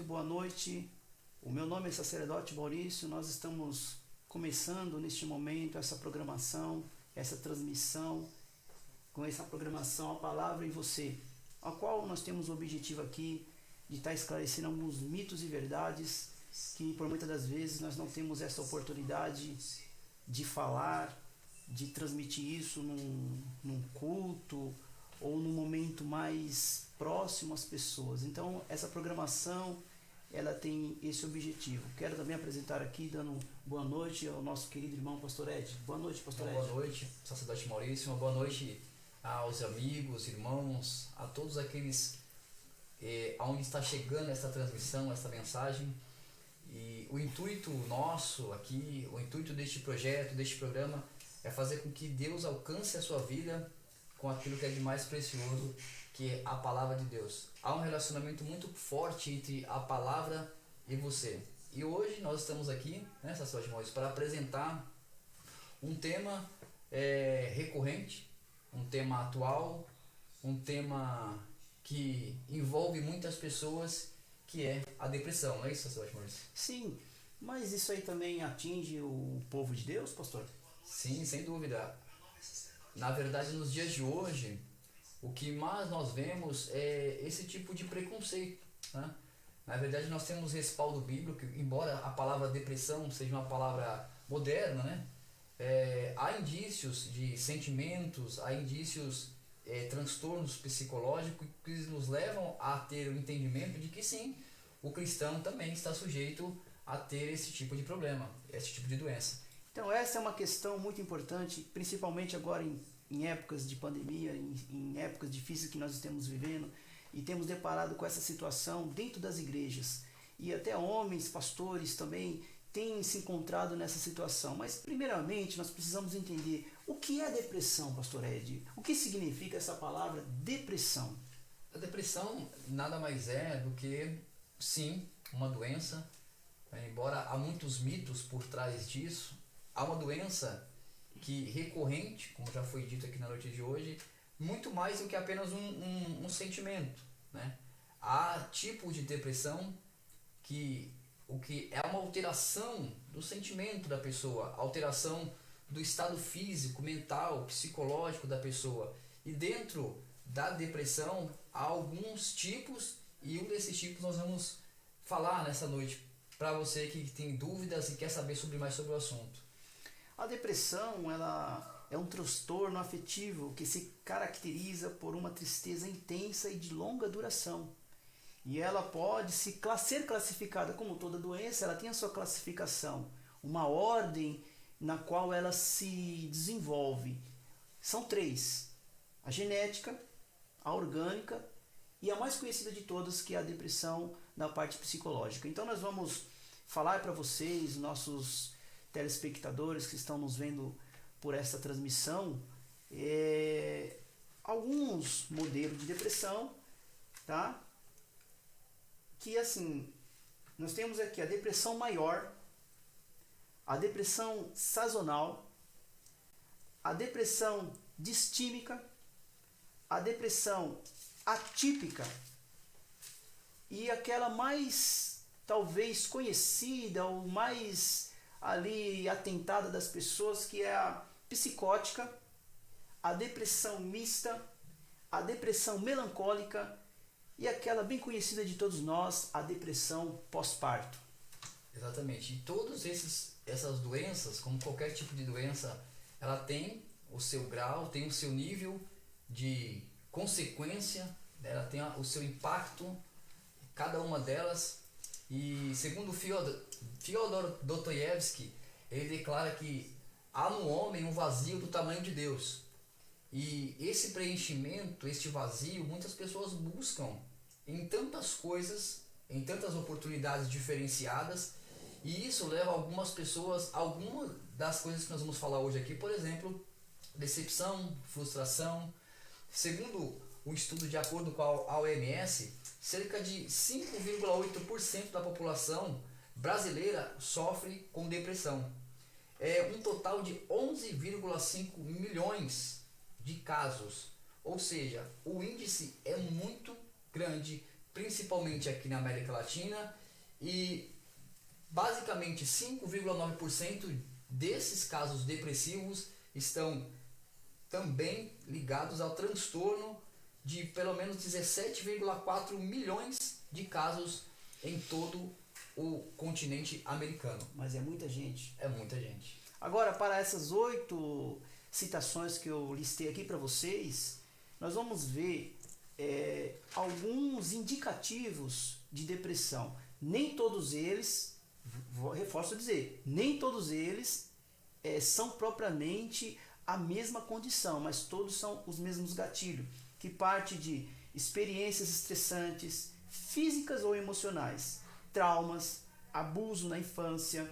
muito boa noite. O meu nome é Sacerdote Maurício. Nós estamos começando neste momento essa programação, essa transmissão, com essa programação A Palavra em Você, a qual nós temos o objetivo aqui de estar esclarecendo alguns mitos e verdades que por muitas das vezes nós não temos essa oportunidade de falar, de transmitir isso num culto ou num momento mais próximo às pessoas. Então essa programação ela tem esse objetivo. Quero também apresentar aqui, dando boa noite ao nosso querido irmão Pastor Ed. Boa noite, Pastor Ed. Boa noite, Sacerdote Maurício. Uma boa noite aos amigos, irmãos, a todos aqueles aonde está chegando essa transmissão, essa mensagem. E o intuito nosso aqui, o intuito deste projeto, deste programa, é fazer com que Deus alcance a sua vida com aquilo que é de mais precioso, que é a Palavra de Deus. Há um relacionamento muito forte entre a Palavra e você. E hoje nós estamos aqui, né, Sacerdote Maurício, para apresentar um tema recorrente, um tema atual, um tema que envolve muitas pessoas, que é a depressão, não é isso, Sacerdote Maurício? Sim, mas isso aí também atinge o povo de Deus, pastor? Sim, sem dúvida. Na verdade, nos dias de hoje, o que mais nós vemos é esse tipo de preconceito, né? Na verdade, nós temos respaldo bíblico, embora a palavra depressão seja uma palavra moderna, né? Há indícios de sentimentos, há indícios, transtornos psicológicos que nos levam a ter o entendimento de que sim, o cristão também está sujeito a ter esse tipo de problema, esse tipo de doença. Então essa é uma questão muito importante, principalmente agora em épocas de pandemia, em épocas difíceis que nós estamos vivendo, e temos deparado com essa situação dentro das igrejas. E até homens, pastores também têm se encontrado nessa situação. Mas primeiramente nós precisamos entender o que é depressão, pastor Ed. O que significa essa palavra depressão? A depressão nada mais é do que, sim, uma doença, embora há muitos mitos por trás disso. Há uma doença que recorrente, como já foi dito aqui na noite de hoje, muito mais do que apenas um sentimento, né? Há tipos de depressão que é uma alteração do sentimento da pessoa, alteração do estado físico, mental, psicológico da pessoa. E dentro da depressão há alguns tipos, e um desses tipos nós vamos falar nessa noite para você que tem dúvidas e quer saber mais sobre o assunto. A depressão ela é um transtorno afetivo que se caracteriza por uma tristeza intensa e de longa duração. E ela pode ser classificada como toda doença, ela tem a sua classificação, uma ordem na qual ela se desenvolve. São três: a genética, a orgânica e a mais conhecida de todas, que é a depressão na parte psicológica. Então nós vamos falar para vocês, nossos telespectadores que estão nos vendo por essa transmissão, alguns modelos de depressão, tá? Que assim, nós temos aqui a depressão maior, a depressão sazonal, a depressão distímica, a depressão atípica e aquela mais talvez conhecida ou mais ali atentada das pessoas, que é a psicótica, a depressão mista, a depressão melancólica e aquela bem conhecida de todos nós, a depressão pós-parto. Exatamente. E todas essas doenças, como qualquer tipo de doença, ela tem o seu grau, tem o seu nível de consequência, ela tem o seu impacto, cada uma delas. E segundo Fyodor Dostoiévski, ele declara que há no homem um vazio do tamanho de Deus. E esse preenchimento, este vazio, muitas pessoas buscam em tantas coisas, em tantas oportunidades diferenciadas, e isso leva algumas pessoas, algumas das coisas que nós vamos falar hoje aqui, por exemplo, decepção, frustração. Segundo o estudo de acordo com a OMS, cerca de 5,8% da população brasileira sofre com depressão. É um total de 11,5 milhões de casos. Ou seja, o índice é muito grande, principalmente aqui na América Latina, e basicamente 5,9% desses casos depressivos estão também ligados ao transtorno de pelo menos 17,4 milhões de casos em todo o continente americano. Mas é muita gente. É muita gente. Agora, para essas 8 citações que eu listei aqui para vocês, nós vamos ver alguns indicativos de depressão. Nem todos eles, reforço dizer, nem todos eles são propriamente a mesma condição, mas todos são os mesmos gatilhos, que parte de experiências estressantes, físicas ou emocionais, traumas, abuso na infância,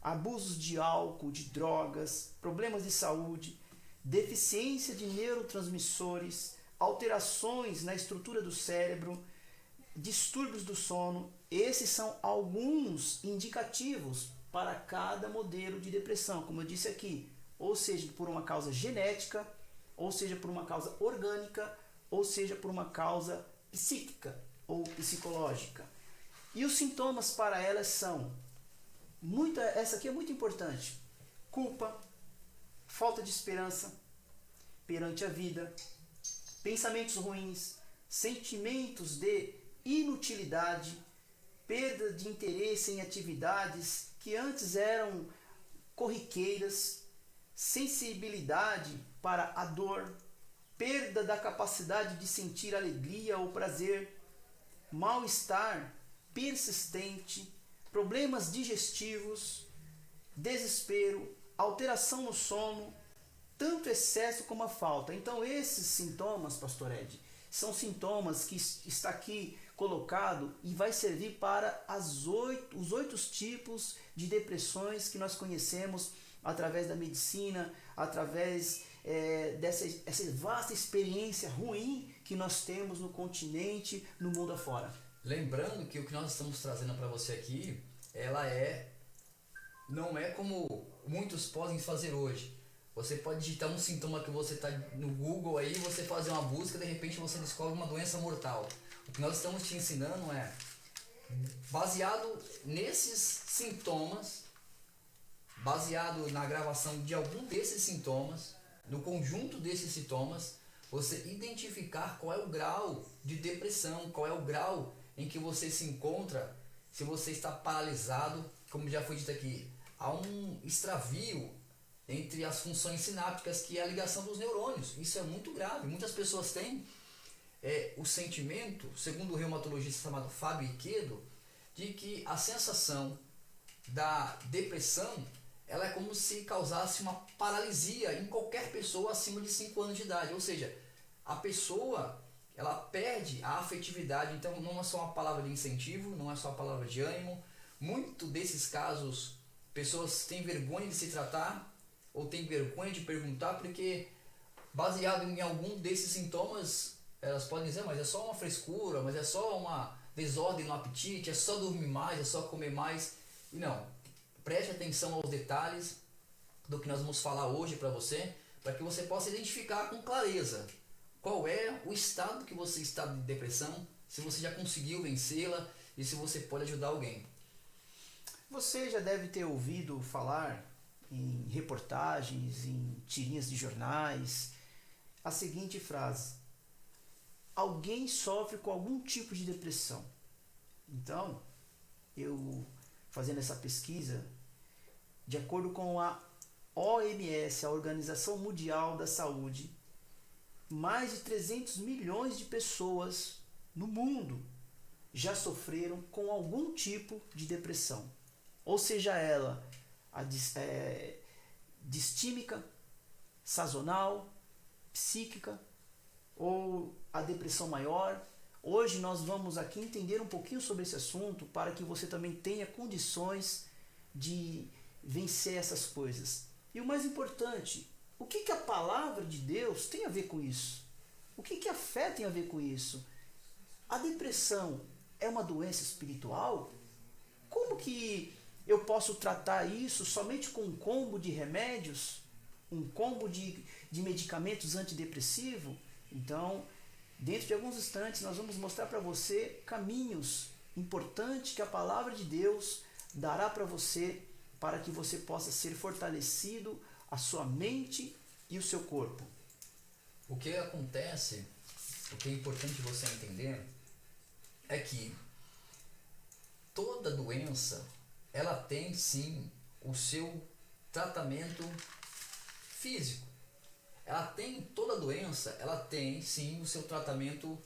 abusos de álcool, de drogas, problemas de saúde, deficiência de neurotransmissores, alterações na estrutura do cérebro, distúrbios do sono. Esses são alguns indicativos para cada modelo de depressão, como eu disse aqui, ou seja, por uma causa genética, ou seja, por uma causa orgânica, ou seja, por uma causa psíquica ou psicológica. E os sintomas para elas são, essa aqui é muito importante, culpa, falta de esperança perante a vida, pensamentos ruins, sentimentos de inutilidade, perda de interesse em atividades que antes eram corriqueiras, sensibilidade para a dor, perda da capacidade de sentir alegria ou prazer, mal-estar persistente, problemas digestivos, desespero, alteração no sono, tanto excesso como a falta. Então esses sintomas, Pastor Ed, são sintomas que está aqui colocado e vai servir para os 8 tipos de depressões que nós conhecemos através da medicina, através dessa vasta experiência ruim que nós temos no continente, no mundo afora. Lembrando que o que nós estamos trazendo para você aqui, não é como muitos podem fazer hoje. Você pode digitar um sintoma que você está no Google aí, você fazer uma busca, de repente você descobre uma doença mortal. O que nós estamos te ensinando é, baseado nesses sintomas, baseado na gravação de algum desses sintomas, no conjunto desses sintomas, você identificar qual é o grau de depressão, qual é o grau em que você se encontra, se você está paralisado, como já foi dito aqui, há um extravio entre as funções sinápticas, que é a ligação dos neurônios. Isso é muito grave. Muitas pessoas têm o sentimento, segundo o reumatologista chamado Fábio Iquedo, de que a sensação da depressão, ela é como se causasse uma paralisia em qualquer pessoa acima de 5 anos de idade. Ou seja, a pessoa, ela perde a afetividade. Então não é só uma palavra de incentivo, não é só uma palavra de ânimo. Muito desses casos, pessoas têm vergonha de se tratar ou têm vergonha de perguntar, porque baseado em algum desses sintomas, elas podem dizer, mas é só uma frescura, mas é só uma desordem no apetite, é só dormir mais, é só comer mais. E não, preste atenção aos detalhes do que nós vamos falar hoje para você, para que você possa identificar com clareza qual é o estado que você está de depressão, se você já conseguiu vencê-la e se você pode ajudar alguém. Você já deve ter ouvido falar em reportagens, em tirinhas de jornais, a seguinte frase: alguém sofre com algum tipo de depressão. Então, eu fazendo essa pesquisa, de acordo com a OMS, a Organização Mundial da Saúde, mais de 300 milhões de pessoas no mundo já sofreram com algum tipo de depressão. Ou seja, ela distímica, sazonal, psíquica ou a depressão maior. Hoje nós vamos aqui entender um pouquinho sobre esse assunto para que você também tenha condições de vencer essas coisas. E o mais importante, o que a palavra de Deus tem a ver com isso? O que a fé tem a ver com isso? A depressão é uma doença espiritual? Como que eu posso tratar isso somente com um combo de remédios? Um combo de medicamentos antidepressivos? Então, Dentro de alguns instantes nós vamos mostrar para você caminhos importantes que a palavra de Deus dará para você, para que você possa ser fortalecido, a sua mente e o seu corpo. O que acontece, o que é importante você entender, é que toda doença, ela tem sim o seu tratamento físico. Toda doença, ela tem sim o seu tratamento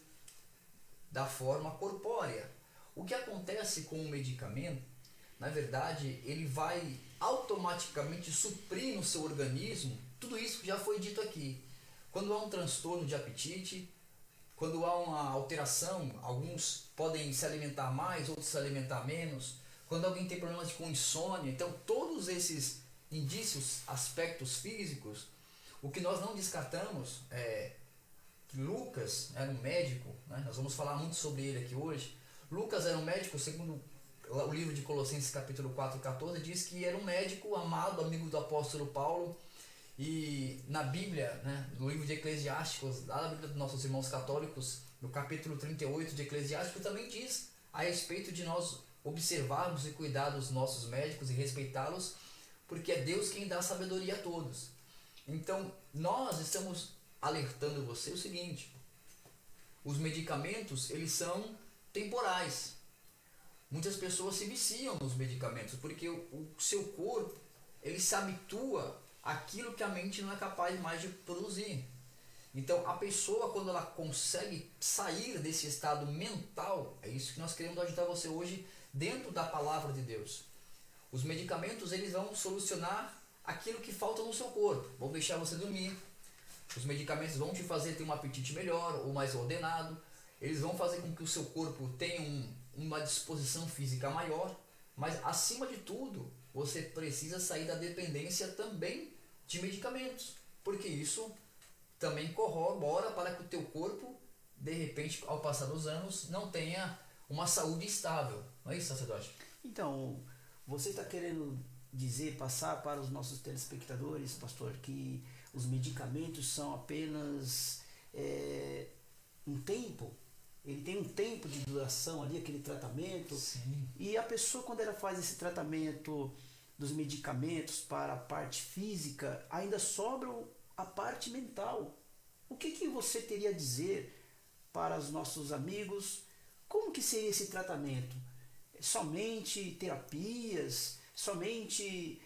da forma corpórea. O que acontece com o medicamento, na verdade, ele vai automaticamente suprir no seu organismo tudo isso que já foi dito aqui. Quando há um transtorno de apetite, quando há uma alteração, alguns podem se alimentar mais, outros se alimentar menos. Quando alguém tem problemas com insônia, então todos esses indícios, aspectos físicos, o que nós não descartamos é que Lucas era um médico, né? Nós vamos falar muito sobre ele aqui hoje. Lucas era um médico, segundo o livro de Colossenses capítulo 4, 14, diz que era um médico amado, amigo do apóstolo Paulo. E na Bíblia, né, no livro de Eclesiásticos, lá na Bíblia dos nossos irmãos católicos, no capítulo 38 de Eclesiásticos, também diz a respeito de nós observarmos e cuidar dos nossos médicos e respeitá-los, porque é Deus quem dá sabedoria a todos. Então, nós estamos alertando você o seguinte: os medicamentos, eles são temporais. Muitas pessoas se viciam nos medicamentos, porque o seu corpo, ele se habitua àquilo que a mente não é capaz mais de produzir. Então, a pessoa, quando ela consegue sair desse estado mental, é isso que nós queremos ajudar você hoje dentro da palavra de Deus. Os medicamentos, eles vão solucionar aquilo que falta no seu corpo, vão deixar você dormir. Os medicamentos vão te fazer ter um apetite melhor ou mais ordenado. Eles vão fazer com que o seu corpo tenha uma disposição física maior. Mas, acima de tudo, você precisa sair da dependência também de medicamentos, porque isso também corrobora para que o teu corpo, de repente, ao passar dos anos, não tenha uma saúde estável. Não é isso, sacerdote? Então, você está querendo dizer, passar para os nossos telespectadores, pastor, que os medicamentos são apenas um tempo? Ele tem um tempo de duração ali, aquele tratamento. Sim. E a pessoa, quando ela faz esse tratamento dos medicamentos para a parte física, ainda sobra a parte mental. O que você teria a dizer para os nossos amigos? Como que seria esse tratamento? Somente terapias? Somente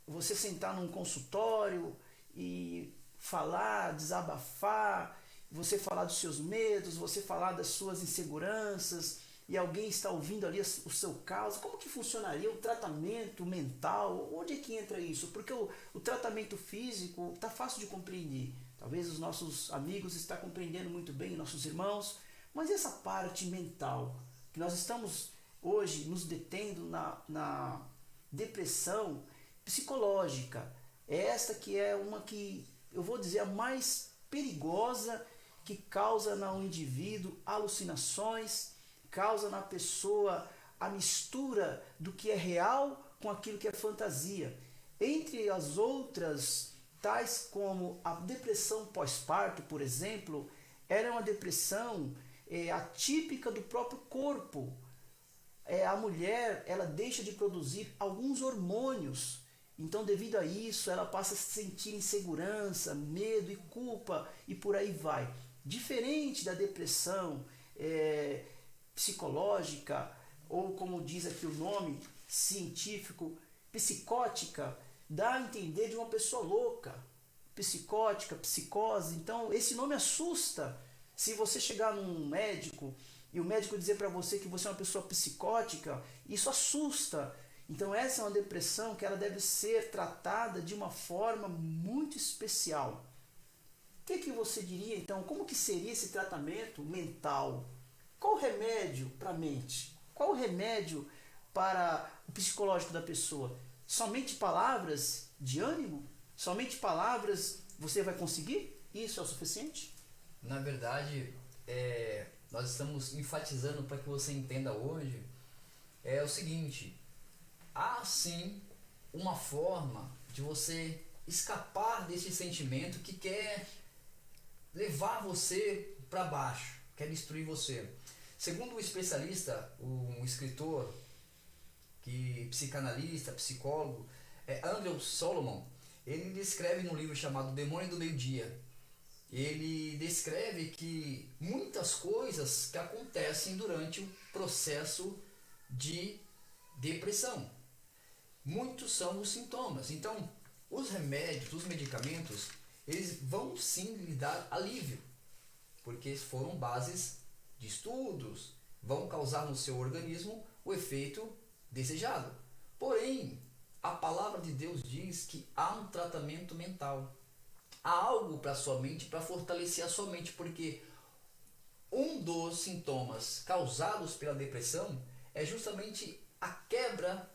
você sentar num consultório e falar, desabafar, você falar dos seus medos, você falar das suas inseguranças, e alguém está ouvindo ali o seu caso? Como que funcionaria o tratamento mental? Onde é que entra isso? Porque o tratamento físico está fácil de compreender. Talvez os nossos amigos estão compreendendo muito bem, nossos irmãos. Mas essa parte mental, que nós estamos hoje nos detendo na depressão psicológica, é esta que é uma que, eu vou dizer, a mais perigosa, que causa no indivíduo alucinações, causa na pessoa a mistura do que é real com aquilo que é fantasia. Entre as outras, tais como a depressão pós-parto, por exemplo, ela é uma depressão atípica do próprio corpo. A mulher, ela deixa de produzir alguns hormônios. Então, devido a isso, ela passa a se sentir insegurança, medo e culpa, e por aí vai. Diferente da depressão psicológica, ou como diz aqui o nome científico, psicótica, dá a entender de uma pessoa louca. Psicótica, psicose. Então, esse nome assusta. Se você chegar num médico e o médico dizer para você que você é uma pessoa psicótica, isso assusta. Então, essa é uma depressão que ela deve ser tratada de uma forma muito especial. O que você diria, então? Como que seria esse tratamento mental? Qual o remédio para a mente? Qual o remédio para o psicológico da pessoa? Somente palavras de ânimo? Somente palavras você vai conseguir? Isso é o suficiente? Na verdade, nós estamos enfatizando para que você entenda hoje, é o seguinte: há sim uma forma de você escapar desse sentimento que quer levar você para baixo, quer destruir você. Segundo o especialista, um escritor, psicanalista, psicólogo, Andrew Solomon, ele descreve no livro chamado Demônio do Meio-Dia, ele descreve que muitas coisas que acontecem durante o processo de depressão. Muitos são os sintomas. Então, os remédios, os medicamentos, eles vão sim lhe dar alívio, porque foram bases de estudos, vão causar no seu organismo o efeito desejado. Porém, a palavra de Deus diz que há um tratamento mental. Há algo para a sua mente, para fortalecer a sua mente, porque um dos sintomas causados pela depressão é justamente a quebra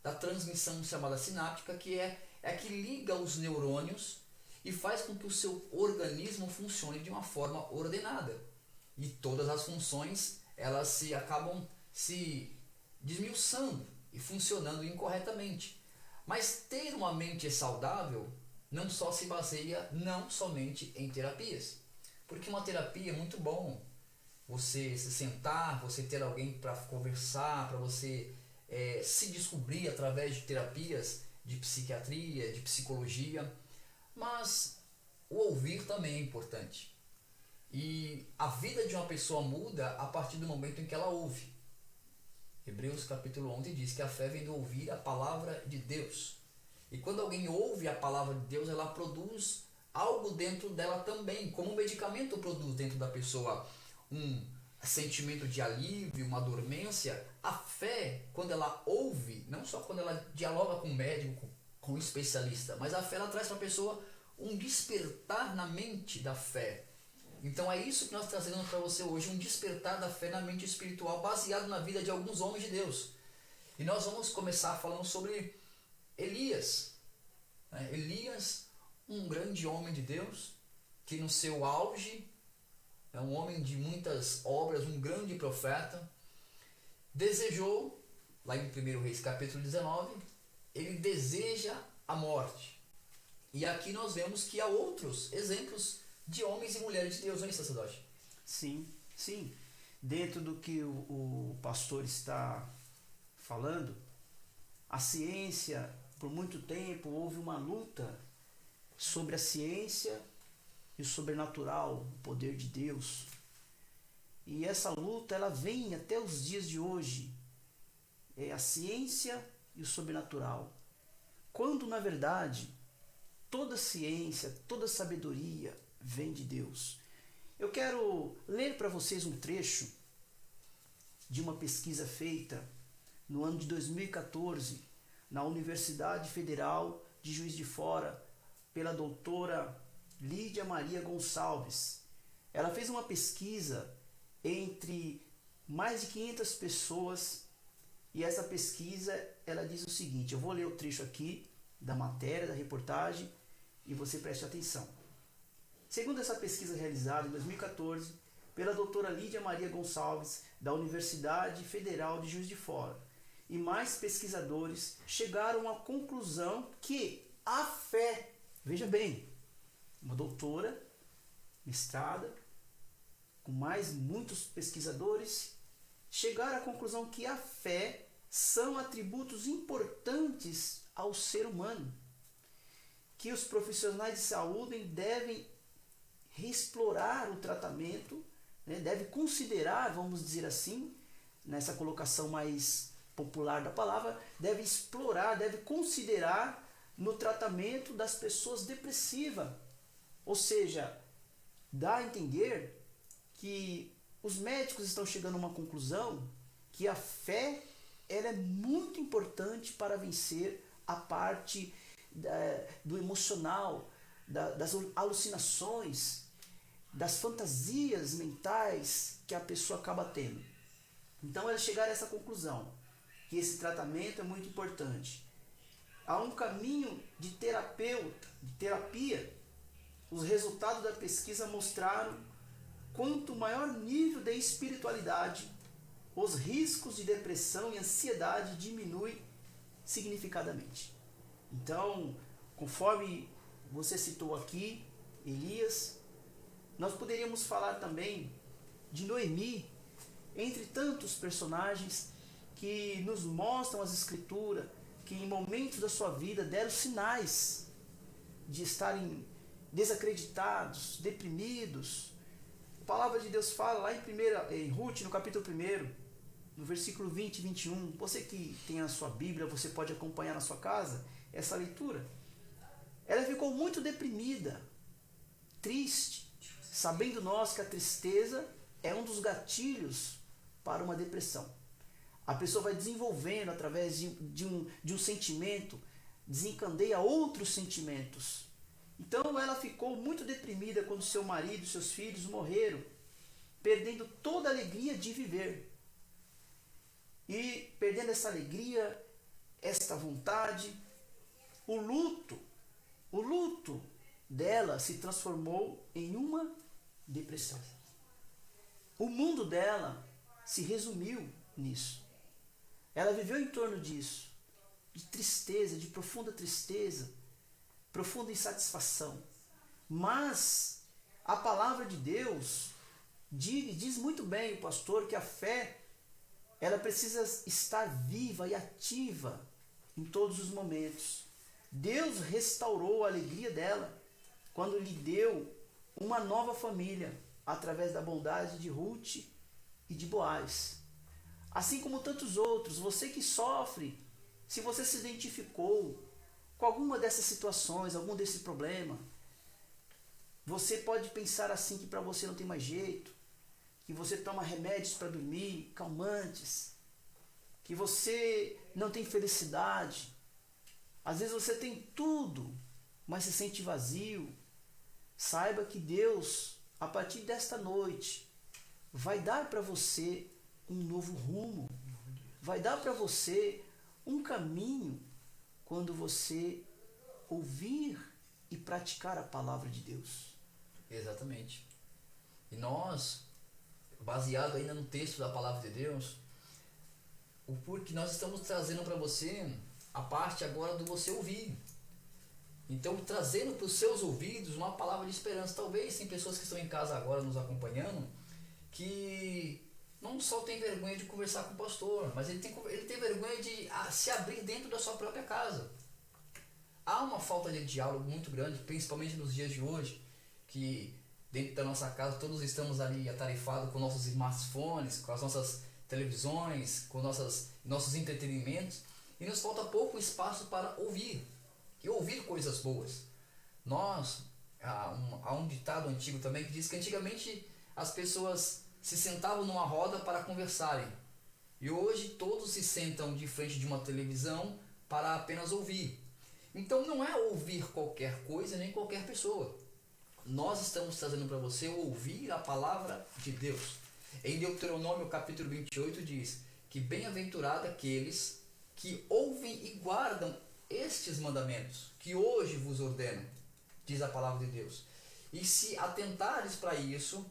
da transmissão chamada sináptica, que é a que liga os neurônios e faz com que o seu organismo funcione de uma forma ordenada. E todas as funções, elas acabam se desmiuçando e funcionando incorretamente. Mas ter uma mente saudável não só se baseia não somente em terapias. Porque uma terapia é muito bom. Você se sentar, você ter alguém para conversar, para você se descobrir através de terapias de psiquiatria, de psicologia. Mas o ouvir também é importante. E a vida de uma pessoa muda a partir do momento em que ela ouve. Hebreus capítulo 11 diz que a fé vem do ouvir a palavra de Deus. E quando alguém ouve a palavra de Deus, ela produz algo dentro dela também, como um medicamento produz dentro da pessoa um sentimento de alívio, uma dormência. A fé, quando ela ouve, não só quando ela dialoga com o médico, com o especialista, mas a fé ela traz para a pessoa um despertar na mente da fé. Então é isso que nós trazemos para você hoje, um despertar da fé na mente espiritual, baseado na vida de alguns homens de Deus. E nós vamos começar falando sobre Elias. Elias, um grande homem de Deus, que no seu auge é um homem de muitas obras, um grande profeta, desejou, lá em 1 Reis capítulo 19, ele deseja a morte. E aqui nós vemos que há outros exemplos de homens e mulheres de Deus, não é, sacerdote? Sim, sim. Dentro do que o pastor está falando, a ciência, por muito tempo, houve uma luta sobre a ciência e o sobrenatural, o poder de Deus. E essa luta, ela vem até os dias de hoje. É a ciência e o sobrenatural. Quando, na verdade, toda ciência, toda sabedoria vem de Deus. Eu quero ler para vocês um trecho de uma pesquisa feita no ano de 2014 na Universidade Federal de Juiz de Fora pela doutora Lídia Maria Gonçalves. Ela fez uma pesquisa entre mais de 500 pessoas e essa pesquisa ela diz o seguinte, eu vou ler o trecho aqui da matéria, da reportagem e você preste atenção. Segundo essa pesquisa realizada em 2014 pela doutora Lídia Maria Gonçalves, da Universidade Federal de Juiz de Fora, e mais pesquisadores chegaram à conclusão que a fé, veja bem, uma doutora, mestrada, com mais muitos pesquisadores, chegaram à conclusão que a fé são atributos importantes ao ser humano, que os profissionais de saúde devem reexplorar o tratamento, deve considerar, vamos dizer assim, nessa colocação mais popular da palavra, deve explorar, deve considerar no tratamento das pessoas depressivas. Ou seja, dá a entender que os médicos estão chegando a uma conclusão que a fé ela é muito importante para vencer a parte do emocional, das alucinações, das fantasias mentais que a pessoa acaba tendo. Então eles chegaram a essa conclusão, que esse tratamento é muito importante. Há um caminho de terapia. Os resultados da pesquisa mostraram quanto maior nível de espiritualidade, os riscos de depressão e ansiedade diminuem significadamente. Então, conforme você citou aqui, Elias, Nós poderíamos falar também de Noemi, entre tantos personagens que nos mostram as Escrituras, que em momentos da sua vida deram sinais de estarem desacreditados, deprimidos. A palavra de Deus fala lá em Ruth, no capítulo 1, no versículo 20 e 21. Você que tem a sua Bíblia, você pode acompanhar na sua casa essa leitura. Ela ficou muito deprimida, triste, sabendo nós que a tristeza é um dos gatilhos para uma depressão. A pessoa vai desenvolvendo através de um sentimento, desencadeia outros sentimentos. Então ela ficou muito deprimida quando seu marido e seus filhos morreram, perdendo toda a alegria de viver. E perdendo essa alegria, esta vontade, o luto dela se transformou em uma depressão. O mundo dela se resumiu nisso. Ela viveu em torno disso, de tristeza, de profunda tristeza, profunda insatisfação. Mas a palavra de Deus diz muito bem o pastor que a fé ela precisa estar viva e ativa em todos os momentos. Deus restaurou a alegria dela quando lhe deu uma nova família através da bondade de Ruth e de Boaz. Assim como tantos outros, você que sofre, se você se identificou com alguma dessas situações, algum desse problema, você pode pensar assim que para você não tem mais jeito, que você toma remédios para dormir, calmantes, que você não tem felicidade. Às vezes você tem tudo, mas se sente vazio. Saiba que Deus, a partir desta noite, vai dar para você um novo rumo, vai dar para você um caminho quando você ouvir e praticar a palavra de Deus. Exatamente. E nós, baseado ainda no texto da palavra de Deus, o porquê nós estamos trazendo para você a parte agora do você ouvir. Então, trazendo para os seus ouvidos uma palavra de esperança. Talvez tem pessoas que estão em casa agora nos acompanhando que não só tem vergonha de conversar com o pastor, mas ele tem vergonha de se abrir dentro da sua própria casa. Há uma falta de diálogo muito grande, principalmente nos dias de hoje, que dentro da nossa casa todos estamos ali atarefados com nossos smartphones, com as nossas televisões, com nossos entretenimentos, e nos falta pouco espaço para ouvir, e ouvir coisas boas. Há um ditado antigo também que diz que antigamente as pessoas se sentavam numa roda para conversarem, e hoje todos se sentam de frente de uma televisão para apenas ouvir. Então não é ouvir qualquer coisa nem qualquer pessoa. Nós estamos trazendo para você ouvir a palavra de Deus. Em Deuteronômio capítulo 28 diz que bem-aventurado aqueles que ouvem e guardam estes mandamentos que hoje vos ordeno, diz a palavra de Deus. E se atentares para isso,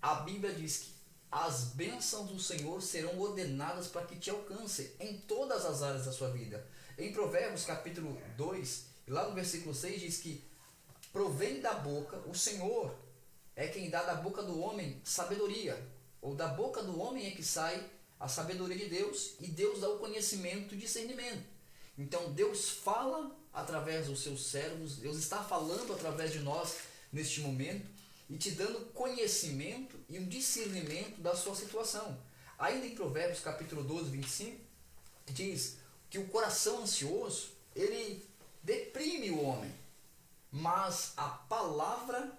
a Bíblia diz que as bênçãos do Senhor serão ordenadas para que te alcancem em todas as áreas da sua vida. Em Provérbios capítulo 2, lá no versículo 6 diz que provém da boca, o Senhor é quem dá da boca do homem sabedoria, ou da boca do homem é que sai a sabedoria de Deus, e Deus dá o conhecimento e discernimento. Então Deus fala através dos seus servos, Deus está falando através de nós neste momento, e te dando conhecimento e um discernimento da sua situação. Ainda em Provérbios capítulo 12, 25, diz que o coração ansioso, ele deprime o homem, mas a palavra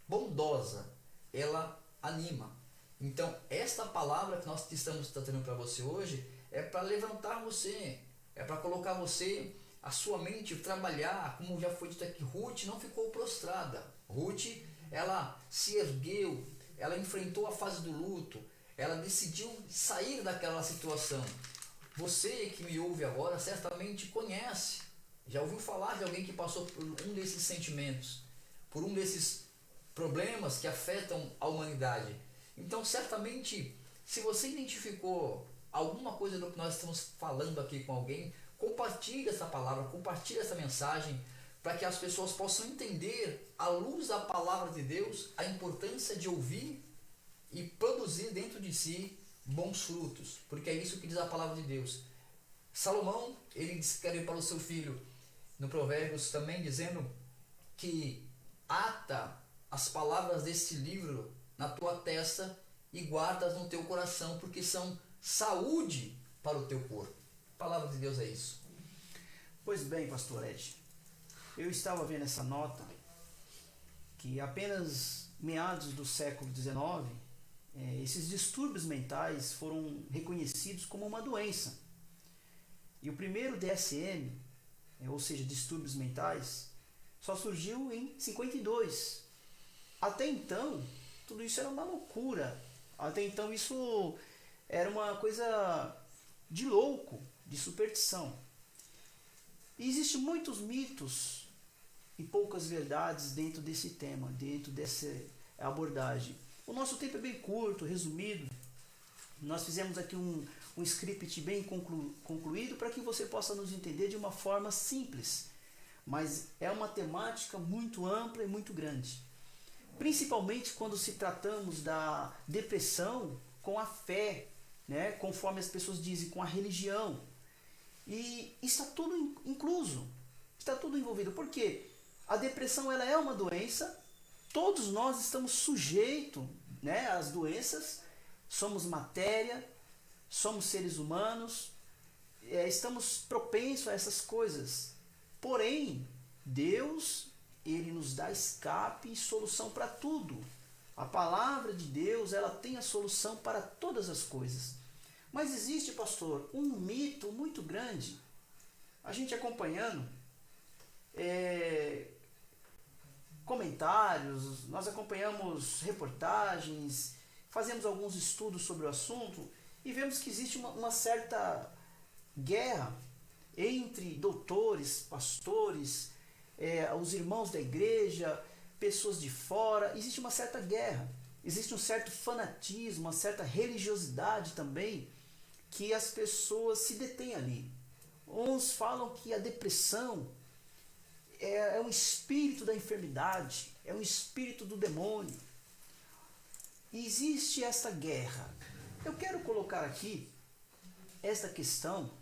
bondosa, ela anima. Então, esta palavra que nós estamos tratando para você hoje é para levantar você, é para colocar você, a sua mente, trabalhar, como já foi dito aqui, Ruth não ficou prostrada. Ruth, ela se ergueu, ela enfrentou a fase do luto, ela decidiu sair daquela situação. Você que me ouve agora certamente conhece, já ouviu falar de alguém que passou por um desses sentimentos, por um desses problemas que afetam a humanidade. Então, certamente, se você identificou alguma coisa do que nós estamos falando aqui com alguém, compartilhe essa palavra, compartilhe essa mensagem para que as pessoas possam entender, à luz da palavra de Deus, a importância de ouvir e produzir dentro de si bons frutos, porque é isso que diz a palavra de Deus. Salomão, ele escreve para o seu filho no Provérbios também, dizendo que ata as palavras deste livro na tua testa e guardas no teu coração, porque são saúde para o teu corpo. A palavra de Deus é isso. Pois bem, pastor Ed, eu estava vendo essa nota que apenas meados do século XIX, esses distúrbios mentais foram reconhecidos como uma doença. E o primeiro DSM, ou seja, distúrbios mentais, só surgiu em 52. Até então, tudo isso era uma loucura. Até então isso era uma coisa de louco, de superstição. E existem muitos mitos e poucas verdades dentro desse tema, dentro dessa abordagem. O nosso tempo é bem curto, resumido. Nós fizemos aqui um script bem concluído para que você possa nos entender de uma forma simples. Mas é uma temática muito ampla e muito grande. Principalmente quando se tratamos da depressão com a fé, né? Conforme as pessoas dizem, com a religião. E está tudo incluso, está tudo envolvido. Por quê? A depressão ela é uma doença, todos nós estamos sujeitos, né, às doenças, somos matéria, somos seres humanos, estamos propensos a essas coisas. Porém, Deus, ele nos dá escape e solução para tudo. A palavra de Deus, ela tem a solução para todas as coisas. Mas existe, pastor, um mito muito grande. A gente acompanhando comentários, nós acompanhamos reportagens, fazemos alguns estudos sobre o assunto e vemos que existe uma certa guerra entre doutores, pastores, os irmãos da igreja, pessoas de fora. Existe uma certa guerra, existe um certo fanatismo, uma certa religiosidade também, que as pessoas se detêm ali. Uns falam que a depressão é um espírito da enfermidade, é um espírito do demônio. E existe essa guerra. Eu quero colocar aqui esta questão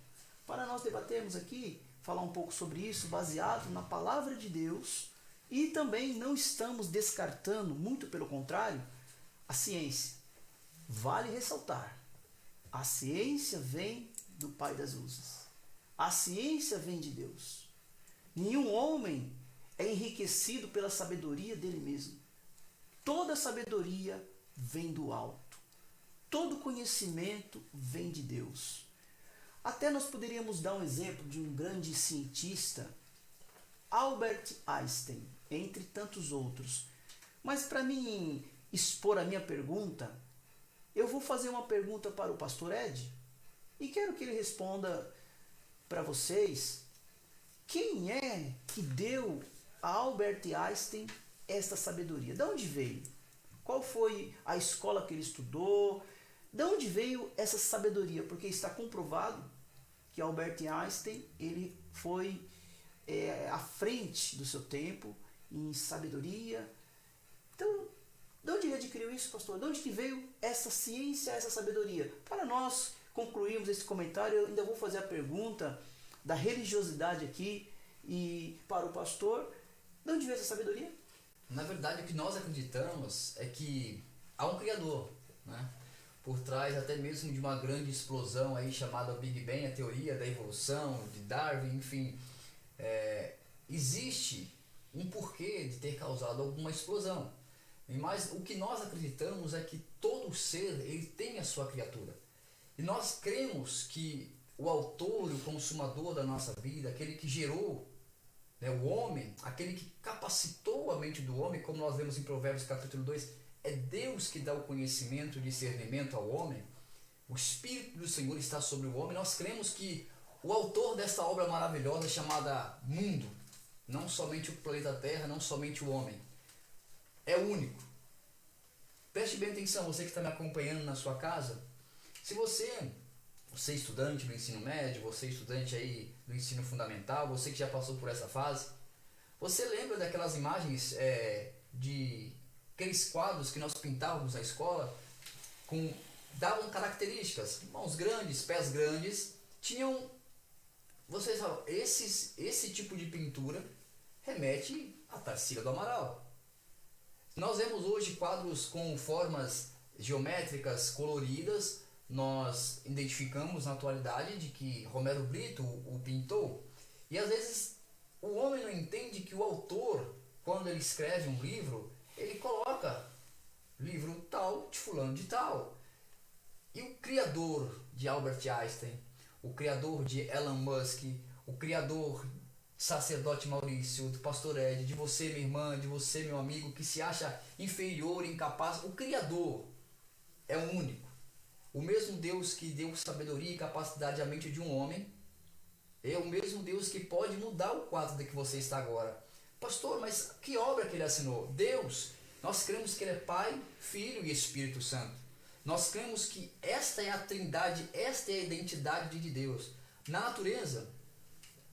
para nós debatermos aqui, falar um pouco sobre isso, baseado na palavra de Deus, e também não estamos descartando, muito pelo contrário, a ciência. Vale ressaltar, a ciência vem do Pai das Luzes. A ciência vem de Deus. Nenhum homem é enriquecido pela sabedoria dele mesmo. Toda sabedoria vem do alto. Todo conhecimento vem de Deus. Até nós poderíamos dar um exemplo de um grande cientista, Albert Einstein, entre tantos outros. Mas para mim expor a minha pergunta, eu vou fazer uma pergunta para o pastor Ed e quero que ele responda para vocês. Quem é que deu a Albert Einstein esta sabedoria? De onde veio? Qual foi a escola que ele estudou? De onde veio essa sabedoria? Porque está comprovado que Albert Einstein ele foi à frente do seu tempo em sabedoria. Então, de onde ele adquiriu isso, pastor? De onde que veio essa ciência, essa sabedoria? Para nós concluirmos esse comentário, eu ainda vou fazer a pergunta da religiosidade aqui e para o pastor, de onde veio essa sabedoria? Na verdade, o que nós acreditamos é que há um Criador, né? Por trás até mesmo de uma grande explosão aí chamada Big Bang, a teoria da evolução, de Darwin, enfim, existe um porquê de ter causado alguma explosão. Mas o que nós acreditamos é que todo ser ele tem a sua criatura. E nós cremos que o autor, o consumador da nossa vida, aquele que gerou, né, o homem, aquele que capacitou a mente do homem, como nós vemos em Provérbios capítulo 2, é Deus que dá o conhecimento e discernimento ao homem. O Espírito do Senhor está sobre o homem. Nós cremos que o autor desta obra maravilhosa chamada mundo, não somente o planeta Terra, não somente o homem, é único. Preste bem atenção, você que está me acompanhando na sua casa. Se você é estudante do ensino médio, você é estudante aí do ensino fundamental, você que já passou por essa fase, Você lembra daquelas imagens de aqueles quadros que nós pintávamos na escola, davam características, mãos grandes, pés grandes, tinham, vocês sabem, esse tipo de pintura remete à Tarsila do Amaral. Nós vemos hoje quadros com formas geométricas coloridas, nós identificamos na atualidade de que Romero Brito o pintou, e às vezes o homem não entende que o autor, quando ele escreve um livro, ele coloca livro tal de fulano de tal. E o criador de Albert Einstein, o criador de Elon Musk, o criador de sacerdote Maurício, do pastor Ed, de você, minha irmã, de você, meu amigo, que se acha inferior, incapaz, o criador é o único. O mesmo Deus que deu sabedoria e capacidade à mente de um homem, é o mesmo Deus que pode mudar o quadro de que você está agora. Pastor, mas que obra que ele assinou? Deus. Nós cremos que ele é Pai, Filho e Espírito Santo. Nós cremos que esta é a trindade, esta é a identidade de Deus. Na natureza,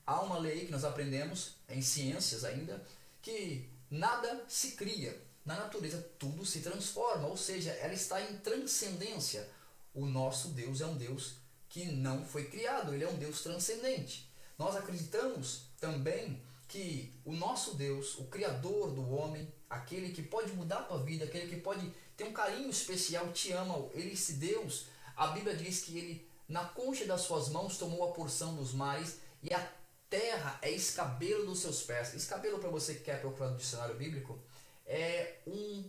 há uma lei que nós aprendemos, em ciências ainda, que nada se cria. Na natureza, tudo se transforma, ou seja, ela está em transcendência. O nosso Deus é um Deus que não foi criado, ele é um Deus transcendente. Nós acreditamos também que o nosso Deus, o Criador do homem, aquele que pode mudar a tua vida, aquele que pode ter um carinho especial, te ama, esse Deus, a Bíblia diz que ele, na concha das suas mãos, tomou a porção dos mares e a terra é escabelo dos seus pés. Escabelo, para você que quer procurar no dicionário bíblico, é um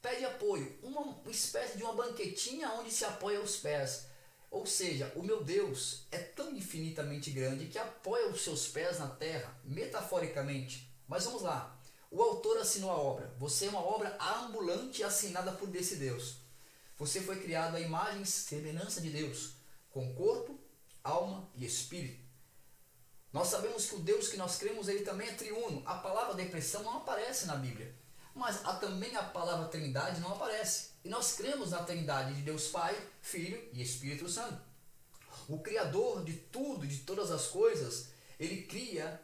pé de apoio, uma espécie de uma banquetinha onde se apoia os pés. Ou seja, o meu Deus é tão infinitamente grande que apoia os seus pés na terra, metaforicamente. Mas vamos lá, o autor assinou a obra. Você é uma obra ambulante assinada por esse Deus. Você foi criado à imagem e semelhança de Deus, com corpo, alma e espírito. Nós sabemos que o Deus que nós cremos, ele também é triuno. A palavra depressão não aparece na Bíblia, mas também a palavra trindade não aparece. E nós cremos na trindade de Deus Pai, Filho e Espírito Santo. O Criador de tudo, de todas as coisas, ele cria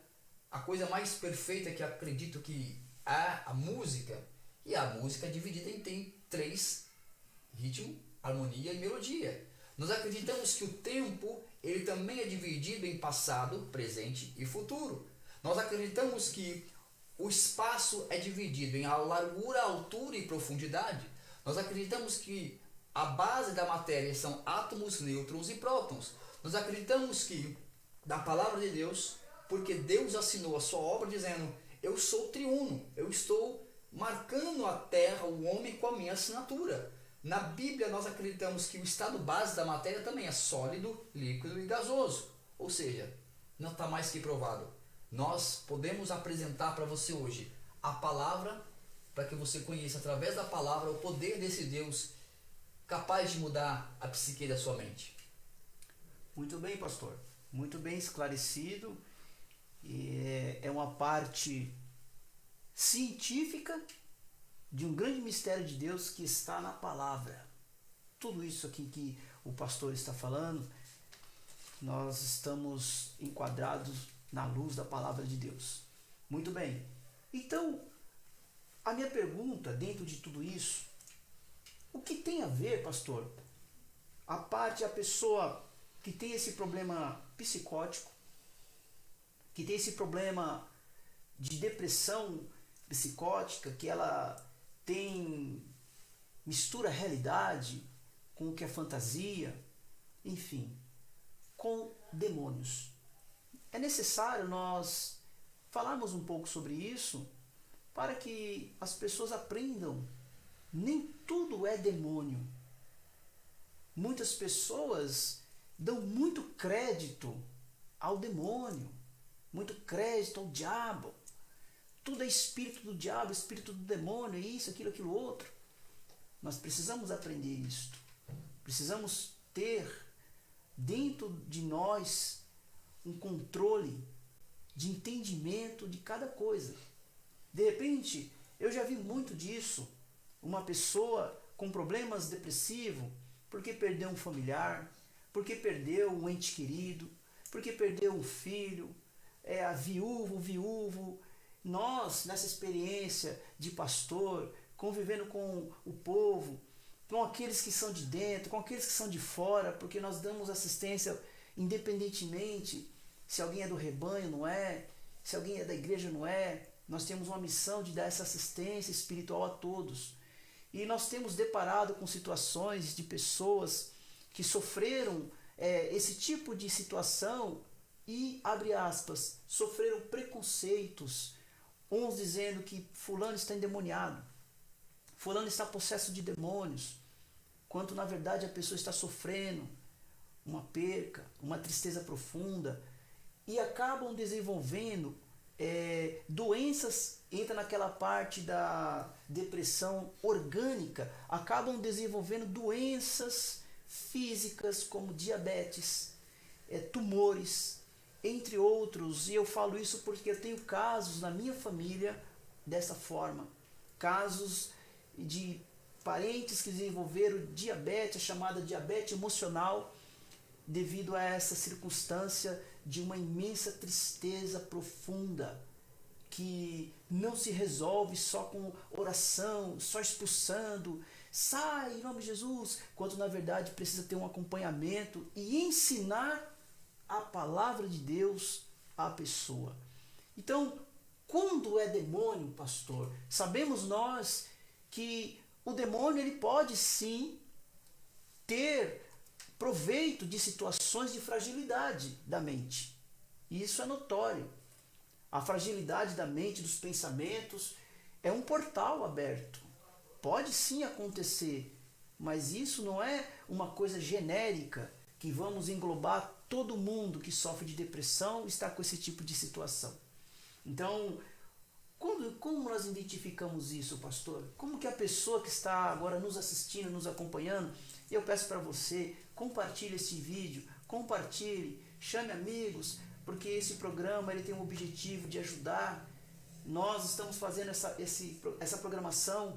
a coisa mais perfeita que acredito que é a música. E a música é dividida em três: ritmo, harmonia e melodia. Nós acreditamos que o tempo, ele também é dividido em passado, presente e futuro. Nós acreditamos que o espaço é dividido em largura, altura e profundidade. Nós acreditamos que a base da matéria são átomos, nêutrons e prótons. Nós acreditamos que, da palavra de Deus, porque Deus assinou a sua obra dizendo: eu sou triuno, eu estou marcando a terra, o homem, com a minha assinatura. Na Bíblia nós acreditamos que o estado base da matéria também é sólido, líquido e gasoso. Ou seja, não está mais que provado. Nós podemos apresentar para você hoje a palavra, para que você conheça através da palavra o poder desse Deus capaz de mudar a psique da sua mente. Muito bem, pastor. Muito bem esclarecido. É uma parte científica de um grande mistério de Deus que está na palavra. Tudo isso aqui que o pastor está falando, nós estamos enquadrados na luz da palavra de Deus. Muito bem. Então, a minha pergunta dentro de tudo isso, o que tem a ver, pastor, a pessoa que tem esse problema psicótico, que tem esse problema de depressão psicótica, que ela mistura a realidade com o que é fantasia, enfim, com demônios. É necessário nós falarmos um pouco sobre isso para que as pessoas aprendam. Nem tudo é demônio. Muitas pessoas dão muito crédito ao demônio, muito crédito ao diabo. Tudo é espírito do diabo, espírito do demônio, isso, aquilo outro. Nós precisamos aprender isto. Precisamos ter dentro de nós um controle de entendimento de cada coisa. De repente, eu já vi muito disso. Uma pessoa com problemas depressivos, porque perdeu um familiar, porque perdeu um ente querido, porque perdeu um filho, a viúvo, nós, nessa experiência de pastor, convivendo com o povo, com aqueles que são de dentro, com aqueles que são de fora, porque nós damos assistência independentemente se alguém é do rebanho, não é, se alguém é da igreja, não é. Nós temos uma missão de dar essa assistência espiritual a todos. E nós temos deparado com situações de pessoas que sofreram esse tipo de situação e, abre aspas, sofreram preconceitos, uns dizendo que fulano está endemoniado, fulano está possesso de demônios, quando na verdade a pessoa está sofrendo uma perca, uma tristeza profunda, e acabam desenvolvendo doenças, entra naquela parte da depressão orgânica, acabam desenvolvendo doenças físicas como diabetes, tumores, entre outros. E eu falo isso porque eu tenho casos na minha família dessa forma, casos de parentes que desenvolveram diabetes, chamada diabetes emocional, devido a essa circunstância de uma imensa tristeza profunda, que não se resolve só com oração, só expulsando, sai em nome de Jesus, quando na verdade precisa ter um acompanhamento e ensinar a palavra de Deus à pessoa. Então, quando é demônio, pastor, sabemos nós que o demônio ele pode sim ter proveito de situações de fragilidade da mente. E isso é notório. A fragilidade da mente, dos pensamentos, é um portal aberto. Pode sim acontecer, mas isso não é uma coisa genérica que vamos englobar todo mundo que sofre de depressão e está com esse tipo de situação. Então, como nós identificamos isso, pastor? Como que a pessoa que está agora nos assistindo, nos acompanhando, eu peço para você, compartilhe esse vídeo, compartilhe, chame amigos, porque esse programa ele tem o objetivo de ajudar. Nós estamos fazendo essa programação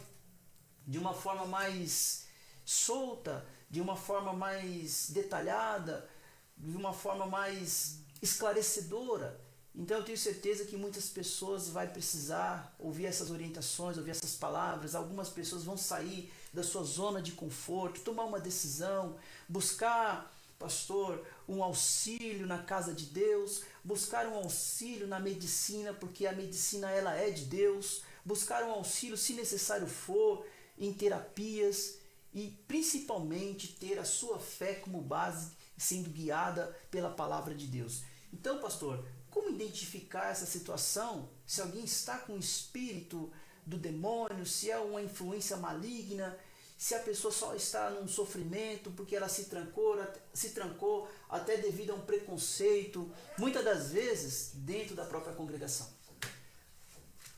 de uma forma mais solta, de uma forma mais detalhada, de uma forma mais esclarecedora. Então eu tenho certeza que muitas pessoas vão precisar ouvir essas orientações, ouvir essas palavras. Algumas pessoas vão sair da sua zona de conforto, tomar uma decisão, buscar, pastor, um auxílio na casa de Deus, buscar um auxílio na medicina, porque a medicina ela é de Deus, buscar um auxílio, se necessário for, em terapias e principalmente ter a sua fé como base, sendo guiada pela palavra de Deus. Então, pastor, como identificar essa situação? Se alguém está com o espírito do demônio, se é uma influência maligna, se a pessoa só está num sofrimento porque ela se trancou até devido a um preconceito, muitas das vezes dentro da própria congregação.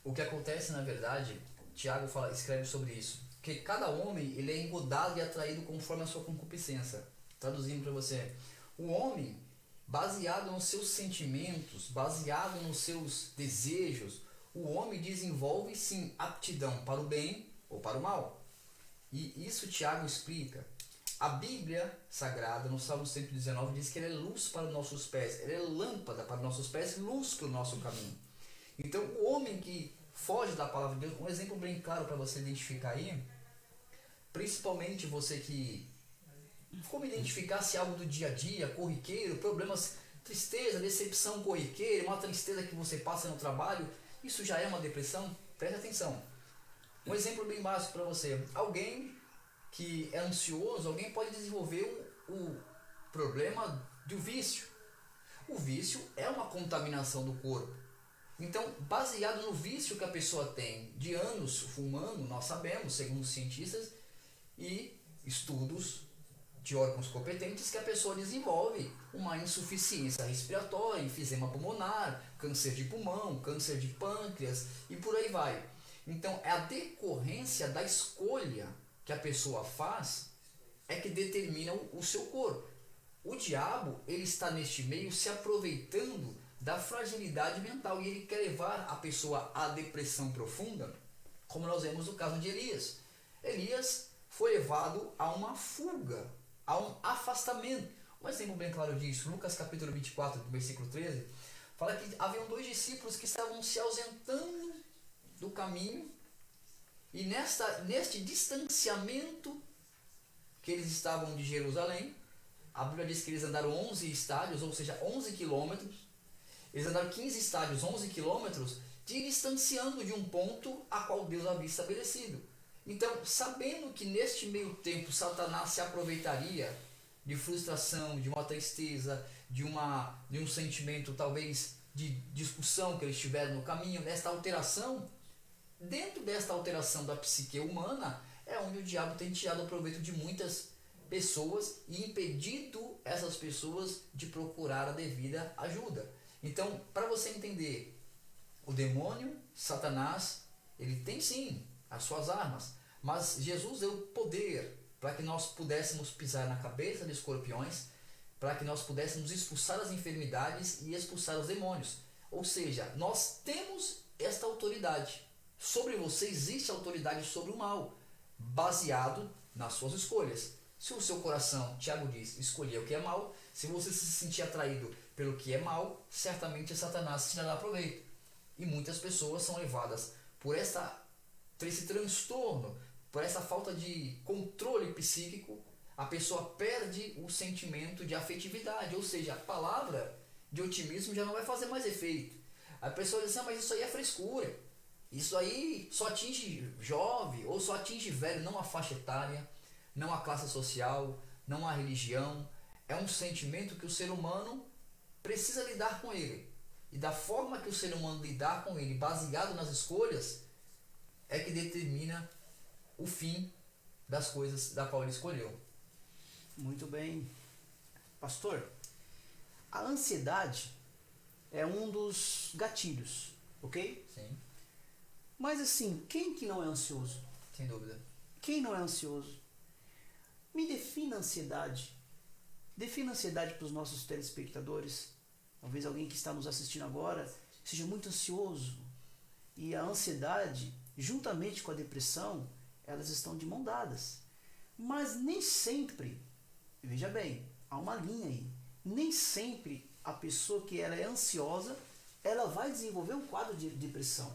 O que acontece, na verdade, Tiago escreve sobre isso, que cada homem ele é engodado e atraído conforme a sua concupiscência. Traduzindo para você, o homem, baseado nos seus sentimentos, baseado nos seus desejos, o homem desenvolve sim aptidão para o bem ou para o mal. E isso Tiago explica. A Bíblia Sagrada, no Salmo 119, diz que ele é luz para os nossos pés, ele é lâmpada para os nossos pés, luz para o nosso caminho. Então o homem que foge da palavra de Deus, um exemplo bem claro para você identificar aí, principalmente você que como identificar se algo do dia a dia, corriqueiro, problemas, tristeza, decepção corriqueira, uma tristeza que você passa no trabalho, isso já é uma depressão? Preste atenção. Um exemplo bem básico para você. Alguém que é ansioso, alguém pode desenvolver o problema do vício. O vício é uma contaminação do corpo. Então, baseado no vício que a pessoa tem de anos fumando, nós sabemos, segundo cientistas e estudos de órgãos competentes, que a pessoa desenvolve uma insuficiência respiratória, enfisema pulmonar, câncer de pulmão, câncer de pâncreas e por aí vai. Então, é a decorrência da escolha que a pessoa faz é que determina o seu corpo. O diabo, ele está neste meio se aproveitando da fragilidade mental e ele quer levar a pessoa à depressão profunda, como nós vemos no caso de Elias. Elias foi levado a uma fuga, a um afastamento. Um exemplo bem claro disso, Lucas capítulo 24, versículo 13, fala que haviam 2 discípulos que estavam se ausentando do caminho, e neste distanciamento que eles estavam de Jerusalém, a Bíblia diz que eles andaram 11 estádios, ou seja, 11 quilômetros. Eles andaram 15 estádios, 11 quilômetros, distanciando de um ponto a qual Deus havia estabelecido. Então, sabendo que neste meio tempo Satanás se aproveitaria de frustração, de uma tristeza, de um sentimento talvez de discussão que eles tiveram no caminho, desta alteração, dentro desta alteração da psique humana, é onde o diabo tem tirado proveito de muitas pessoas e impedido essas pessoas de procurar a devida ajuda. Então, para você entender, o demônio, Satanás, ele tem sim as suas armas, mas Jesus deu poder para que nós pudéssemos pisar na cabeça de escorpiões, para que nós pudéssemos expulsar as enfermidades e expulsar os demônios. Ou seja, nós temos esta autoridade. Sobre você existe autoridade sobre o mal, baseado nas suas escolhas. Se o seu coração, Tiago diz, escolher o que é mal, se você se sentir atraído pelo que é mal, certamente Satanás tirará proveito. E muitas pessoas são levadas por esse transtorno, por essa falta de controle psíquico. A pessoa perde o sentimento de afetividade, ou seja, a palavra de otimismo já não vai fazer mais efeito. A pessoa diz assim, mas isso aí é frescura, isso aí só atinge jovem ou só atinge velho, não a faixa etária, não a classe social, não a religião. É um sentimento que o ser humano precisa lidar com ele. E da forma que o ser humano lidar com ele, baseado nas escolhas, é que determina o fim das coisas da qual ele escolheu. Muito bem. Pastor, a ansiedade é um dos gatilhos, ok? Sim. Mas assim, quem que não é ansioso? Sem dúvida. Quem não é ansioso? Me defina a ansiedade. Defina a ansiedade para os nossos telespectadores. Talvez alguém que está nos assistindo agora seja muito ansioso. E a ansiedade, juntamente com a depressão, elas estão de mão dadas. Mas nem sempre, veja bem, há uma linha aí. Nem sempre a pessoa que ela é ansiosa, ela vai desenvolver um quadro de depressão.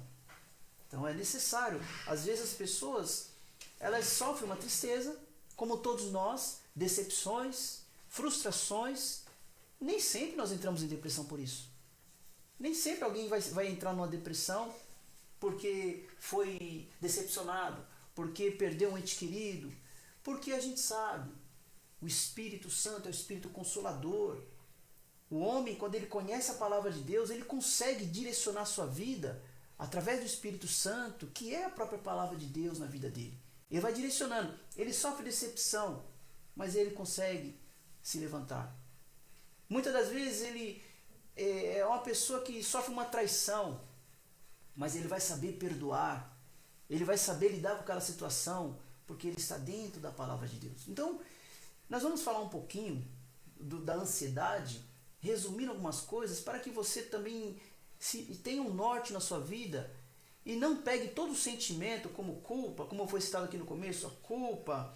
Então é necessário. Às vezes as pessoas, elas sofrem uma tristeza, como todos nós, decepções, frustrações. Nem sempre nós entramos em depressão por isso. Nem sempre alguém vai entrar numa depressão porque foi decepcionado, porque perdeu um ente querido, porque a gente sabe, o Espírito Santo é o Espírito Consolador. O homem, quando ele conhece a palavra de Deus, ele consegue direcionar a sua vida através do Espírito Santo, que é a própria palavra de Deus na vida dele. Ele vai direcionando. Ele sofre decepção, mas ele consegue se levantar. Muitas das vezes ele é uma pessoa que sofre uma traição, mas ele vai saber perdoar. Ele vai saber lidar com aquela situação, porque ele está dentro da palavra de Deus. Então, nós vamos falar um pouquinho da ansiedade, resumindo algumas coisas, para que você também tenha um norte na sua vida e não pegue todo o sentimento como culpa, como foi citado aqui no começo, a culpa,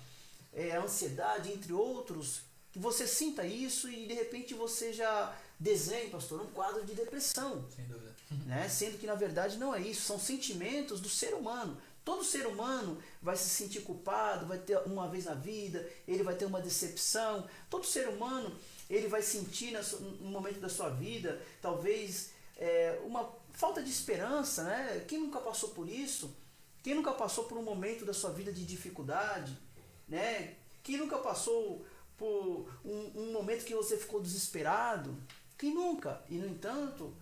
a ansiedade, entre outros, que você sinta isso e de repente você já desenhe, pastor, um quadro de depressão. Sem dúvida. Né? Sendo que na verdade não é isso, são sentimentos do ser humano. Todo ser humano vai se sentir culpado, vai ter uma vez na vida, ele vai ter uma decepção. Todo ser humano, ele vai sentir no momento da sua vida, talvez uma falta de esperança, né? Quem nunca passou por isso? Quem nunca passou por um momento da sua vida de dificuldade, né? Quem nunca passou por um momento que você ficou desesperado? Quem nunca? E no entanto,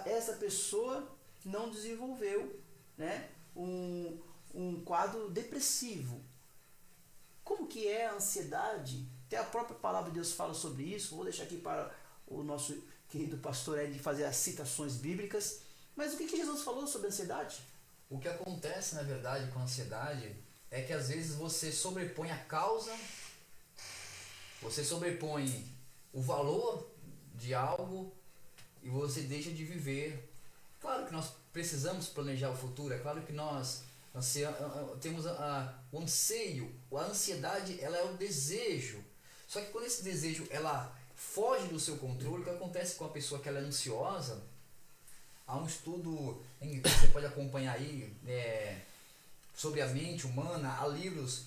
essa pessoa não desenvolveu, né, um quadro depressivo. Como que é a ansiedade? Até a própria palavra de Deus fala sobre isso. Vou deixar aqui para o nosso querido pastor Ed fazer as citações bíblicas. Mas o que Jesus falou sobre a ansiedade? O que acontece, na verdade, com a ansiedade é que às vezes você sobrepõe a causa, você sobrepõe o valor de algo e você deixa de viver. Claro que nós precisamos planejar o futuro, é claro que nós temos o anseio, a ansiedade, ela é o desejo. Só que quando esse desejo ela foge do seu controle. O que acontece com a pessoa que ela é ansiosa? Há um estudo que você pode acompanhar aí sobre a mente humana. Há livros,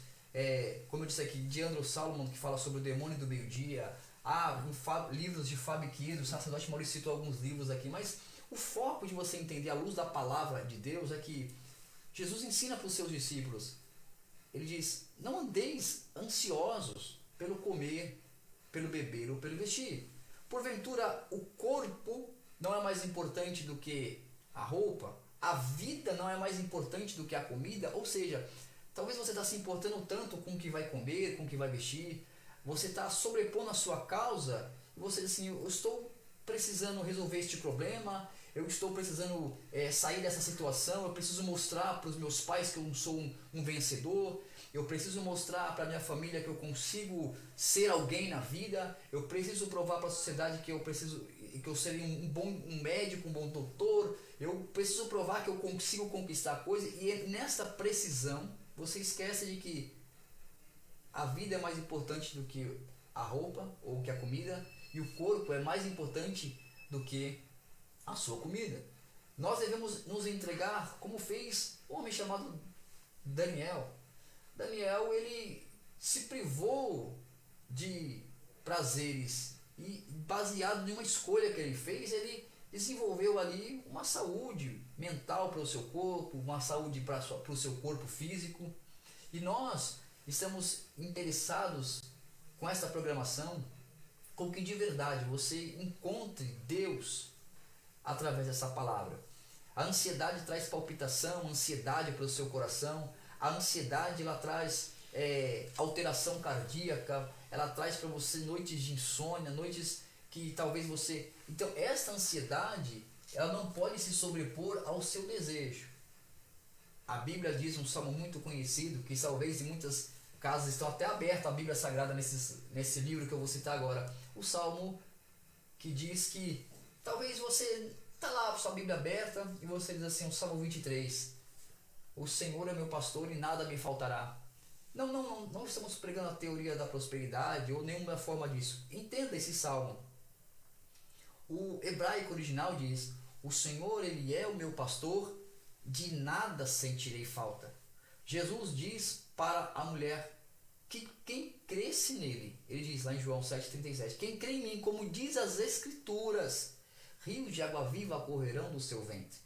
como eu disse aqui, de Andrew Salomon, que fala sobre o demônio do meio-dia. Há livros de Fábio Quiro, o sacerdote Maurício citou alguns livros aqui, mas o foco de você entender a luz da palavra de Deus é que Jesus ensina para os seus discípulos. Ele diz: não andeis ansiosos pelo comer, pelo beber ou pelo vestir. Porventura, o corpo não é mais importante do que a roupa? A vida não é mais importante do que a comida? Ou seja, talvez você está se importando tanto com o que vai comer, com o que vai vestir. Você está sobrepondo a sua causa e você diz assim: eu estou precisando resolver este problema, eu estou precisando sair dessa situação, eu preciso mostrar para os meus pais que eu sou um vencedor, eu preciso mostrar para a minha família que eu consigo ser alguém na vida, eu preciso provar para a sociedade que eu serei um médico, um bom doutor, eu preciso provar que eu consigo conquistar coisas. E nessa precisão você esquece de que a vida é mais importante do que a roupa ou que a comida, e o corpo é mais importante do que a sua comida. Nós devemos nos entregar como fez um homem chamado Daniel. Daniel, ele se privou de prazeres e, baseado em uma escolha que ele fez, ele desenvolveu ali uma saúde mental para o seu corpo, uma saúde para o seu corpo físico. E nós estamos interessados com essa programação, com que de verdade você encontre Deus através dessa palavra. A ansiedade traz palpitação, ansiedade para o seu coração. A ansiedade, ela traz alteração cardíaca, ela traz para você noites de insônia, noites que talvez você... Então, essa ansiedade, ela não pode se sobrepor ao seu desejo. A Bíblia diz, um salmo muito conhecido, que talvez em muitas casas estão até abertas a Bíblia Sagrada nesse livro que eu vou citar agora. O salmo que diz que talvez você está lá com sua Bíblia aberta e você diz assim, o salmo 23. O Senhor é meu pastor e nada me faltará. Não estamos pregando a teoria da prosperidade ou nenhuma forma disso. Entenda esse salmo. O hebraico original diz: o Senhor, Ele é o meu pastor, de nada sentirei falta. Jesus diz para a mulher que quem cresce nele, ele diz lá em João 7,37, quem crê em mim, como diz as Escrituras, rios de água viva correrão do seu ventre.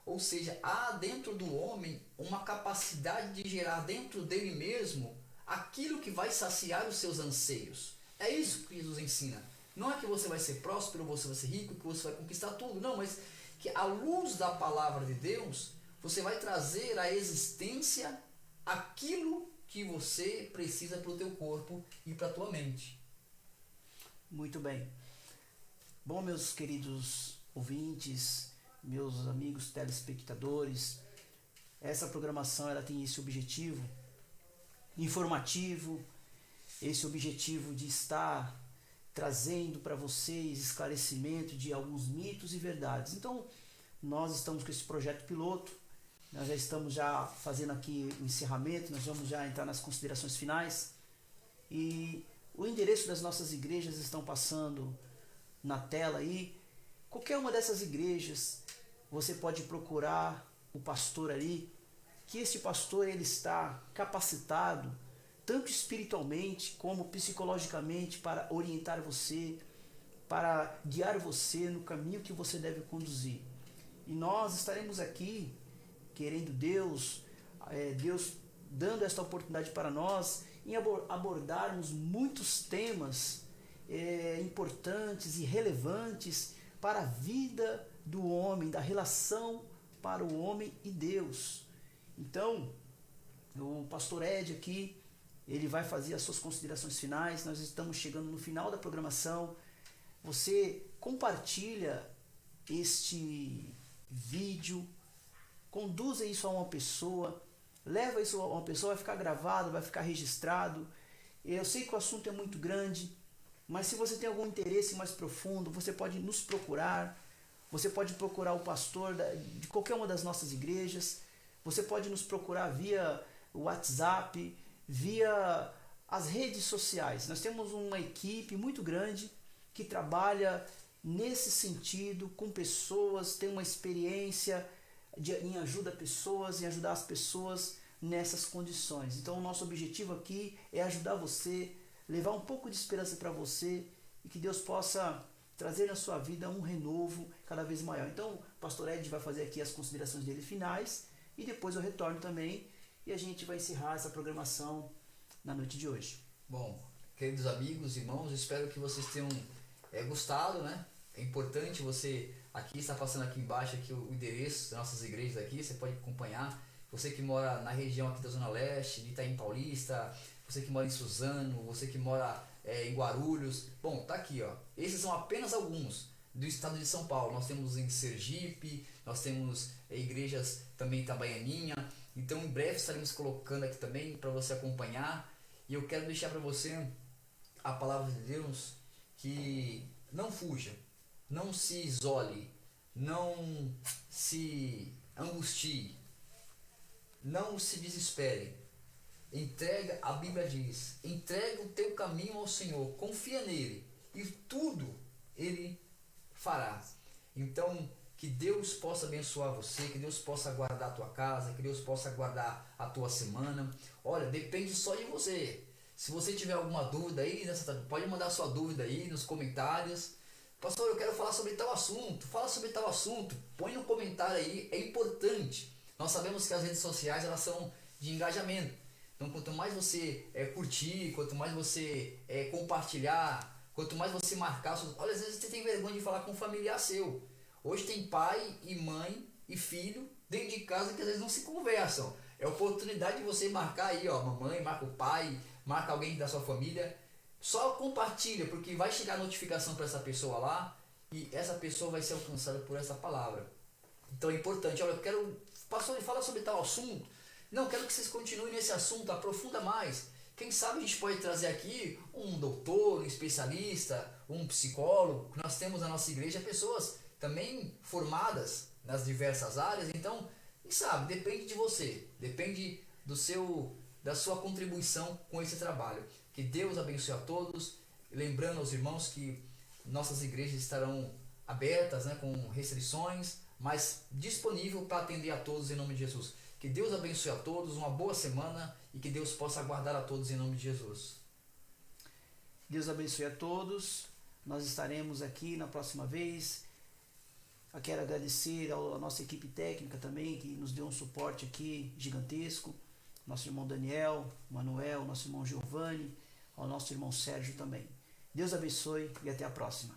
Ou seja, há dentro do homem uma capacidade de gerar dentro dele mesmo aquilo que vai saciar os seus anseios. É isso que Jesus ensina. Não é que você vai ser próspero, você vai ser rico, que você vai conquistar tudo. Não, mas que à luz da palavra de Deus, você vai trazer à existência aquilo que você precisa para o teu corpo e para a tua mente. Muito bem. Bom, meus queridos ouvintes, meus amigos telespectadores, essa programação ela tem esse objetivo informativo, esse objetivo de estar trazendo para vocês esclarecimento de alguns mitos e verdades. Então, nós estamos com esse projeto piloto, nós já estamos fazendo aqui o encerramento, nós vamos já entrar nas considerações finais, e o endereço das nossas igrejas estão passando na tela aí. Qualquer uma dessas igrejas, você pode procurar o pastor ali, que este pastor ele está capacitado, tanto espiritualmente como psicologicamente, para orientar você, para guiar você no caminho que você deve conduzir. E nós estaremos aqui, querendo Deus dando esta oportunidade para nós, em abordarmos muitos temas importantes e relevantes para a vida do homem, da relação para o homem e Deus. Então, o pastor Ed aqui, ele vai fazer as suas considerações finais. Nós estamos chegando no final da programação. Você compartilha este vídeo, conduza isso a uma pessoa, leva isso a uma pessoa, vai ficar gravado, vai ficar registrado. Eu sei que o assunto é muito grande, mas se você tem algum interesse mais profundo, você pode nos procurar, você pode procurar o pastor de qualquer uma das nossas igrejas, você pode nos procurar via via as redes sociais. Nós temos uma equipe muito grande que trabalha nesse sentido com pessoas, tem uma experiência em ajuda a pessoas, em ajudar as pessoas nessas condições. Então o nosso objetivo aqui é ajudar você, levar um pouco de esperança para você e que Deus possa trazer na sua vida um renovo cada vez maior. Então o pastor Ed vai fazer aqui as considerações dele finais e depois eu retorno também e a gente vai encerrar essa programação na noite de hoje. Bom, queridos amigos, irmãos, espero que vocês tenham gostado, né? É importante você, aqui está passando aqui embaixo aqui o endereço das nossas igrejas aqui, você pode acompanhar. Você que mora na região aqui da Zona Leste, de Itaim Paulista, você que mora em Suzano, você que mora em Guarulhos. Bom, tá aqui, ó. Esses são apenas alguns do estado de São Paulo. Nós temos em Sergipe, nós temos igrejas também em Itabaianinha. Então em breve estaremos colocando aqui também para você acompanhar. E eu quero deixar para você a palavra de Deus, que não fuja, não se isole, não se angustie, não se desespere. Entrega, a Bíblia diz, entrega o teu caminho ao Senhor, confia nele e tudo ele fará. Então que Deus possa abençoar você, que Deus possa guardar a tua casa, que Deus possa guardar a tua semana. Olha, depende só de você. Se você tiver alguma dúvida aí, pode mandar sua dúvida aí nos comentários. Pastor, eu quero falar sobre tal assunto. Fala sobre tal assunto. Põe no comentário aí, é importante. Nós sabemos que as redes sociais elas são de engajamento. Então quanto mais você curtir, quanto mais você compartilhar, quanto mais você marcar. Olha, às vezes você tem vergonha de falar com um familiar seu. Hoje tem pai e mãe e filho dentro de casa que às vezes não se conversam. É oportunidade de você marcar aí, ó, mamãe, marca o pai, marca alguém da sua família. Só compartilha, porque vai chegar a notificação para essa pessoa lá e essa pessoa vai ser alcançada por essa palavra. Então é importante. Olha, eu quero, pastor, falar sobre tal assunto. Não, quero que vocês continuem nesse assunto, aprofunda mais. Quem sabe a gente pode trazer aqui um doutor, um especialista, um psicólogo. Nós temos na nossa igreja pessoas também formadas nas diversas áreas. Então, quem sabe, depende de você, depende da sua contribuição com esse trabalho. Que Deus abençoe a todos. Lembrando aos irmãos que nossas igrejas estarão abertas, né, com restrições, mas disponível para atender a todos em nome de Jesus. Que Deus abençoe a todos, uma boa semana e que Deus possa guardar a todos em nome de Jesus. Deus abençoe a todos. Nós estaremos aqui na próxima vez. Eu quero agradecer à nossa equipe técnica também, que nos deu um suporte aqui gigantesco. Nosso irmão Daniel, Manuel, nosso irmão Giovanni, ao nosso irmão Sérgio também. Deus abençoe e até a próxima.